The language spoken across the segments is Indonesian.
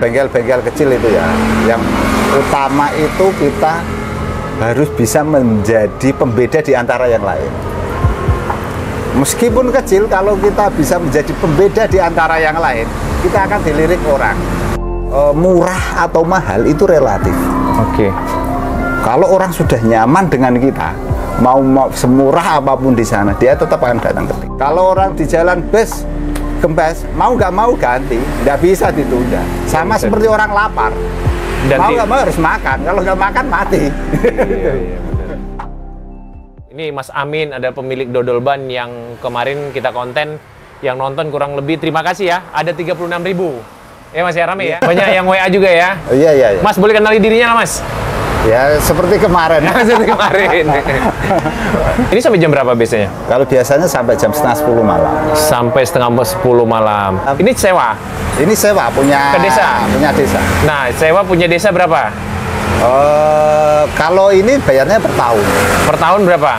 bengkel-bengkel kecil itu ya, yang utama itu kita harus bisa menjadi pembeda di antara yang lain. Meskipun kecil, kalau kita bisa menjadi pembeda di antara yang lain, kita akan dilirik orang. Murah atau mahal itu relatif. Oke. Kalau orang sudah nyaman dengan kita, mau semurah apapun di sana, dia tetap akan datang ke kita. Kalau orang di jalan bus gembes, mau nggak mau ganti, nggak bisa ditunda. Sama seperti orang lapar, mau nggak mau harus makan. Kalau nggak makan mati. Iya, benar. Ini Mas Amin ada pemilik dodol ban yang kemarin kita konten, yang nonton kurang lebih, terima kasih ya, ada 36.000. Ya Mas ya, rame ya. Banyak yang WA juga ya. Iya. Mas boleh kenali dirinya lah Mas. Ya seperti kemarin. Seperti kemarin. Ini sampai jam berapa biasanya? Kalau biasanya sampai jam setengah 10 malam. Sampai setengah 10 malam. Ini sewa? Ini sewa punya. Ke desa? Punya desa. Nah, sewa punya desa berapa? Kalau ini bayarnya per tahun. Per tahun berapa?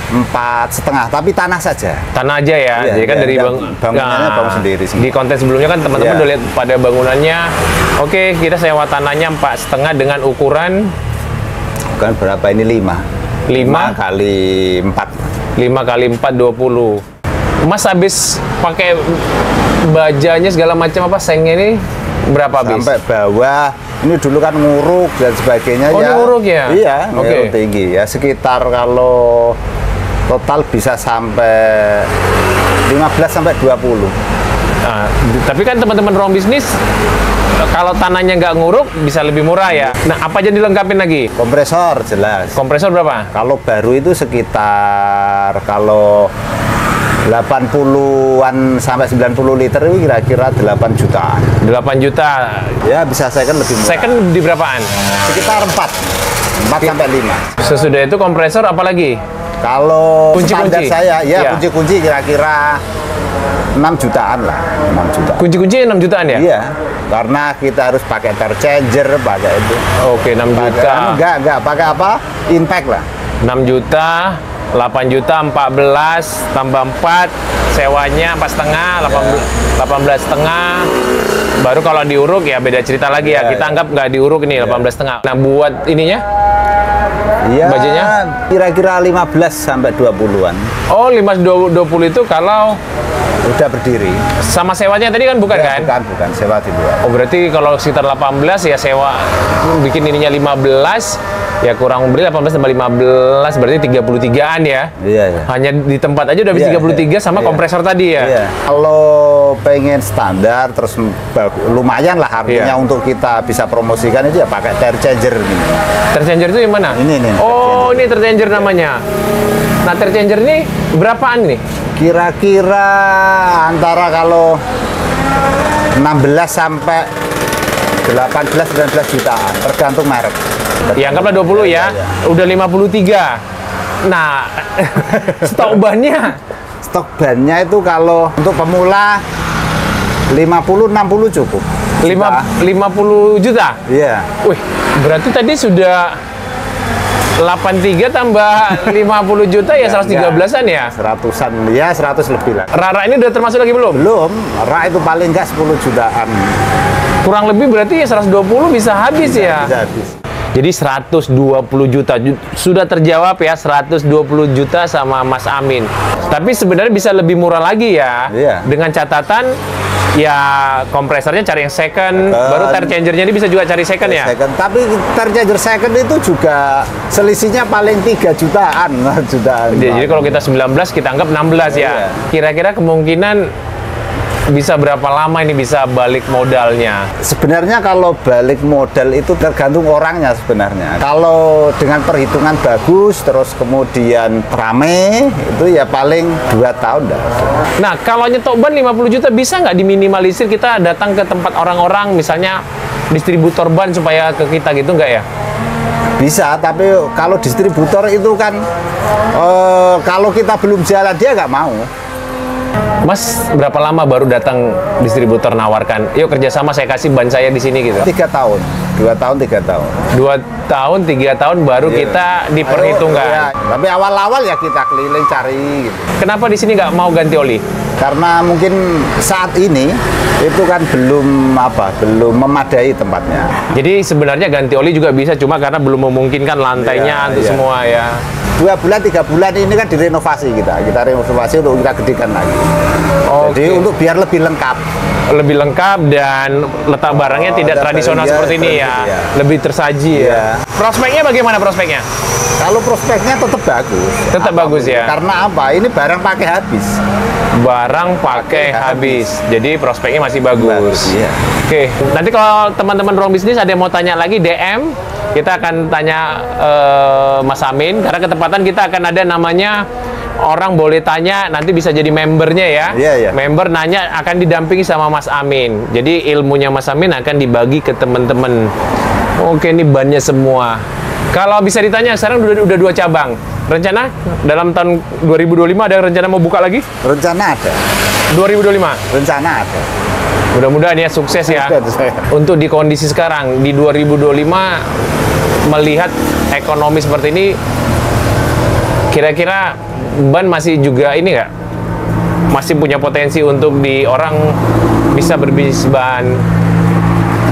4,5, tapi tanah saja. Tanah aja ya, Iya, jadi kan iya, dari bangunannya bangun sendiri. Di konten sebelumnya kan teman-teman Iya. udah lihat pada bangunannya. Oke, kita sewa tanahnya 4,5 dengan ukuran Bukan berapa ini 5 kali 4. 5 kali 4 20. Mas habis pakai bajanya segala macam apa sengnya ini berapa habis? Sampai bawah. Ini dulu kan nguruk dan sebagainya. Oh, ya. ini nguruk ya? Iya, Oke. nguruk tinggi ya. Sekitar kalau total bisa sampai 15 sampai 20. Nah, tapi kan teman-teman ruang bisnis kalau tanahnya nggak nguruk bisa lebih murah ya. Nah, apa aja dilengkapin lagi? Kompresor jelas. Kompresor berapa? Kalau baru itu sekitar kalau 80-an sampai 90 liter itu kira-kira 8 jutaan. 8 juta. Ya bisa second lebih murah. Second di berapaan? Sekitar 4 sampai 5. Sesudah itu kompresor apa lagi? Kalau Kunci-kunci? standar saya, ya Iya. kunci-kunci kira-kira 6 jutaan lah, 6 juta. Kunci-kunci 6 jutaan ya? Iya, karena kita harus pakai terchanger, pakai itu. Oke, 6 juta. Enggak, pakai apa? Impact lah. 6 juta, 8 juta, 14, tambah 4, sewanya 4,5, 18,5. Baru kalau diuruk ya beda cerita lagi ya. Kita anggap nggak diuruk ini 18,5. Nah, buat ininya? Iya, Bajanya? kira-kira 15 sampai 20-an. Oh, 15-20 itu kalau Udah berdiri. sama sewanya tadi kan bukan Ya, kan? Bukan, sewa di luar. Oh, berarti kalau sekitar 18 ya sewa bikin ininya 15, ya kurang beri 18 tambah 15 berarti 33-an ya. Iya. Hanya di tempat aja udah habis 33 sama kompresor tadi ya. Iya. Kalau pengen standar terus lumayan lah harganya untuk kita bisa promosikan itu ya pakai terchanger ini. Terchanger itu yang mana? Ini. Oh, ini terchanger namanya. Nah, terchanger ini berapaan nih? Kira-kira antara kalau 16 sampai 18-19 jutaan tergantung merek. Ya anggaplah 20 ya. Udah 53. Nah, stok bannya Stok bannya itu kalau untuk pemula 50-60 cukup. 50 juta. Iya. Wih, berarti tadi sudah 83 tambah 50 juta ya 113-an ya? 100-an, ya 100 lebih lah. Rara ini udah termasuk lagi belum? Belum, Ra itu paling nggak 10 jutaan. Kurang lebih berarti ya 120 bisa habis ya? Bisa habis. Jadi 120 juta sudah terjawab ya, 120 juta sama Mas Amin. Tapi sebenarnya bisa lebih murah lagi ya. Iya. Dengan catatan ya kompresornya cari yang second, baru terchangernya ini bisa juga cari second ya. Second. Tapi terchanger second itu juga selisihnya paling 3 jutaan. Jadi kalau kita 19 kita anggap 16 ya. Iya. Kira-kira kemungkinan bisa berapa lama ini bisa balik modalnya? Sebenarnya kalau balik modal itu tergantung orangnya sebenarnya. Kalau dengan perhitungan bagus, terus kemudian rame, itu ya paling 2 tahun dah. Nah, kalau nyetok ban 50 juta bisa nggak diminimalisir kita datang ke tempat orang-orang, misalnya distributor ban supaya ke kita gitu nggak ya? Bisa, tapi kalau distributor itu kan kalau kita belum jalan dia nggak mau. Mas berapa lama baru datang distributor nawarkan, yuk kerjasama, saya kasih ban saya di sini gitu? 3 tahun, 2 tahun, 3 tahun. 2 tahun, 3 tahun baru kita diperhitungkan. Ya, tapi awal-awal ya kita keliling cari gitu. Kenapa di sini nggak mau ganti oli? Karena mungkin saat ini itu kan belum memadai tempatnya. Jadi sebenarnya ganti oli juga bisa, cuma karena belum memungkinkan lantainya untuk semua ya. 2 bulan, 3 bulan ini kan direnovasi kita renovasi untuk kita gedekan lagi. Jadi untuk biar lebih lengkap. Lebih lengkap dan letak barangnya tidak tradisional seperti ini ya. Lebih tersaji ya. Prospeknya bagaimana prospeknya? Kalau prospeknya tetap bagus. Tetap bagus ya. Karena apa? Ini barang pakai habis. Barang pakai habis. Jadi prospeknya masih bagus. Iya. Oke, nanti kalau teman-teman ruang bisnis ada yang mau tanya lagi DM, kita akan tanya Mas Amin, karena ketepatan kita akan ada namanya orang boleh tanya, nanti bisa jadi membernya ya. Iya. Member nanya akan didampingi sama Mas Amin. Jadi ilmunya Mas Amin akan dibagi ke teman-teman. Oke, ini bannya semua. Kalau bisa ditanya, sekarang udah 2 cabang. Rencana dalam tahun 2025 ada rencana mau buka lagi? Rencana ada. 2025? Rencana ada. Mudah-mudahan ya sukses ya. Untuk di kondisi sekarang, di 2025, melihat ekonomi seperti ini, kira-kira ban masih juga ini nggak? Masih punya potensi untuk orang bisa berbisnis ban?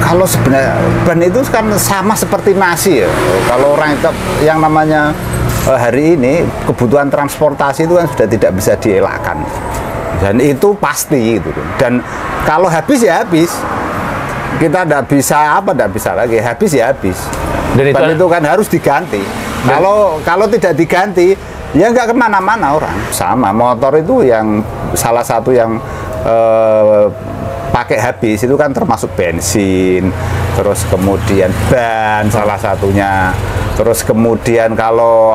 Kalau sebenarnya ban itu kan sama seperti nasi ya. Kalau orang itu yang namanya hari ini kebutuhan transportasi itu kan sudah tidak bisa dielakkan. Dan itu pasti gitu. Dan kalau habis ya habis. Kita tidak bisa lagi. Habis ya habis. Dan itu kan harus diganti. Kalau tidak diganti, ya nggak kemana-mana orang. Sama motor itu yang salah satu yang pakai habis itu kan termasuk bensin, terus kemudian ban salah satunya, terus kemudian kalau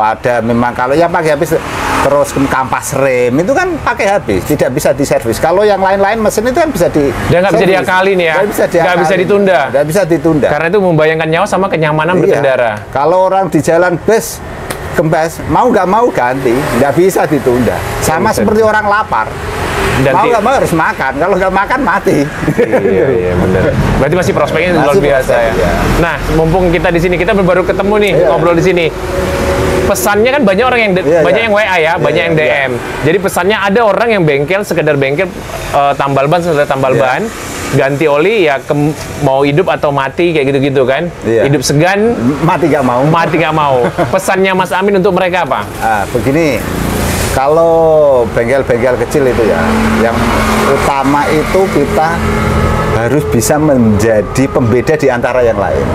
yang pakai habis, terus kampas rem itu kan pakai habis, tidak bisa diservis. Kalau yang lain-lain mesin itu kan bisa dan nggak bisa diakalin ya, nggak bisa ditunda. Nggak bisa ditunda. Karena itu membayangkan nyawa sama kenyamanan berkendara. Kalau orang di jalan bus kempes, mau nggak mau ganti, nggak bisa ditunda. Sama seperti orang lapar. Dan mau nggak mau harus makan, kalau nggak makan mati. Iya benar. Berarti masih prospeknya luar biasa ya. Nah, mumpung kita di sini, kita baru ketemu nih ngobrol di sini. Pesannya kan banyak orang yang yang WA ya, banyak yang DM. Jadi pesannya ada orang yang bengkel, sekedar bengkel tambal ban, ban, ganti oli ya, mau hidup atau mati kayak gitu-gitu kan. Hidup segan, mati nggak mau. Mati nggak mau. Pesannya Mas Amin untuk mereka apa? Begini. Kalau bengkel-bengkel kecil itu ya, yang utama itu kita harus bisa menjadi pembeda di antara yang lain.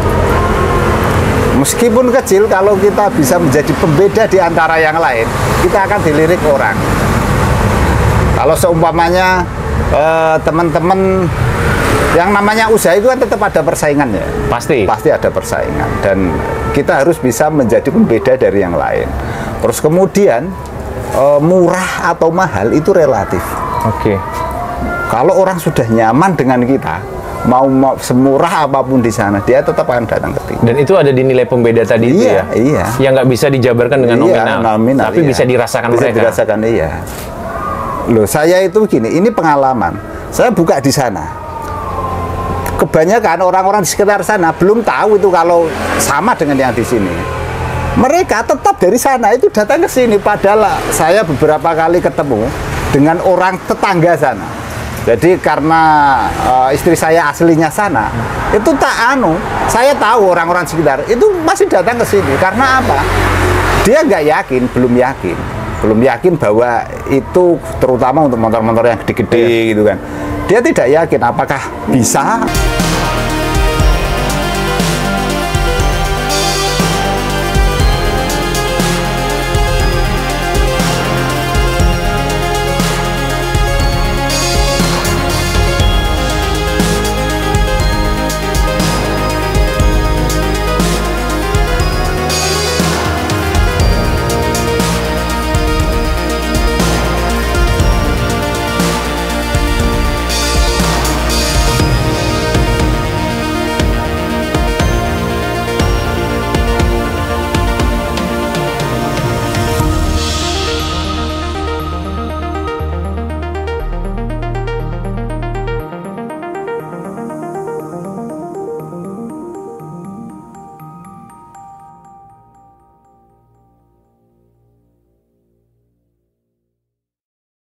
Meskipun kecil, kalau kita bisa menjadi pembeda di antara yang lain, kita akan dilirik orang. Kalau seumpamanya teman-teman yang namanya usaha itu kan tetap ada persaingan ya. Pasti ada persaingan. Dan kita harus bisa menjadi pembeda dari yang lain. Terus kemudian, murah atau mahal itu relatif. Oke. Kalau orang sudah nyaman dengan kita, mau semurah apapun di sana, dia tetap akan datang ke sini. Dan itu ada di nilai pembeda tadi itu ya? Iya. Yang nggak bisa dijabarkan dengan nominal, tapi bisa dirasakan mereka. Bisa dirasakan, iya. Loh, saya itu gini, ini pengalaman. Saya buka di sana. Kebanyakan orang-orang di sekitar sana belum tahu itu kalau sama dengan yang di sini. Mereka tetap dari sana itu datang ke sini, padahal saya beberapa kali ketemu dengan orang tetangga sana. Jadi karena istri saya aslinya sana, itu saya tahu orang-orang sekitar itu masih datang ke sini. Karena apa? Dia nggak yakin, belum yakin bahwa itu terutama untuk motor-motor yang gede-gede gitu kan. Dia tidak yakin apakah bisa.